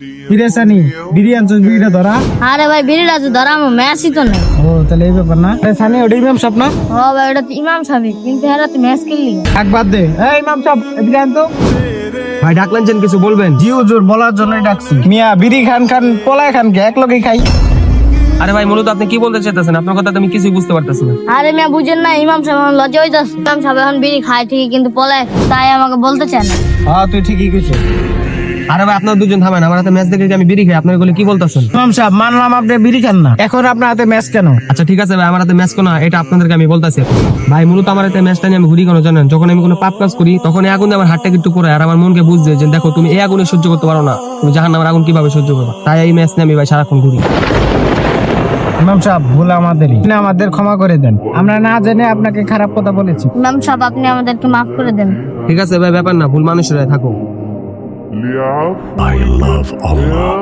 কিরে সানি বিড়ি আনছিস, বিড়িটা ধরা। আরে ভাই বিড়িটা তো ধরামো ম্যাচই তো নেই। ও তাহলে এই ব্যাপার না। আরে সানি ওটা ইমাম সাহেব না? ও ভাই ওটা তো ইমাম সাহেব, কিন্তু এরা তো ম্যাচ খেললি। এক বাদ দে। এই ইমাম সাহেব এদিকে আন তো। ভাই ডাকলেন যেন, কিছু বলবেন? জি হুজুর, বলার জন্যই ডাকছি। মিয়া বিড়ি খান খান পলায় খান কে, এক লগে খাই। আরে ভাই মূলত আপনি কি বলতে চাইতেছেন? আপনার কথা তো আমি কিছুই বুঝতে পারতেছি না। আরে মিয়া বুঝেন না, ইমাম সাহেব আমার লজ্জা হইতাছে। ইমাম সাহেব এখন বিড়ি খায় ঠিকই, কিন্তু পলায়, তাই আমাকে বলতে চায় না। হ্যাঁ তুই ঠিকই কইছিস। আরে ভাই আপনার দুজন থামেন, আমার হাতে ম্যাচ দেখে কি আমি বিড়ি খাই? আপনার বলে কি বলতেছেন? ইমাম সাহেব মানলাম আপনি বিড়ি খান না, এখন আপনার হাতে ম্যাচ কেন? আচ্ছা ঠিক আছে ভাই, আমার হাতে ম্যাচ কোনা, এটা আপনাদেরকে আমি বলতেছি। ভাই মূলত আমার হাতে ম্যাচটা নিয়ে আমি ঘুরি কেন জানেন? যখন আমি কোনো পাপ কাজ করি তখন এই আগুন দিয়ে আমার হাতটা একটু পড়ে, আর আমার মনকে বুঝছে যে দেখো তুমি এই আগুনে সহ্য করতে পারো না, তুমি জাহান্নামের আগুন কিভাবে সহ্য করবে। তাই এই ম্যাচ নিয়ে আমি ভাই সারাক্ষণ ঘুরি। ইমাম সাহেব ভুল আমাদেরই, আপনি আমাদের ক্ষমা করে দেন, আমরা না জেনে আপনাকে খারাপ কথা বলেছি। ইমাম সাহেব আপনি আমাদেরকে মাফ করে দেন। ঠিক আছে ভাই, ব্যাপার না, ভুল মানুষেরা থাকো। I love Allah.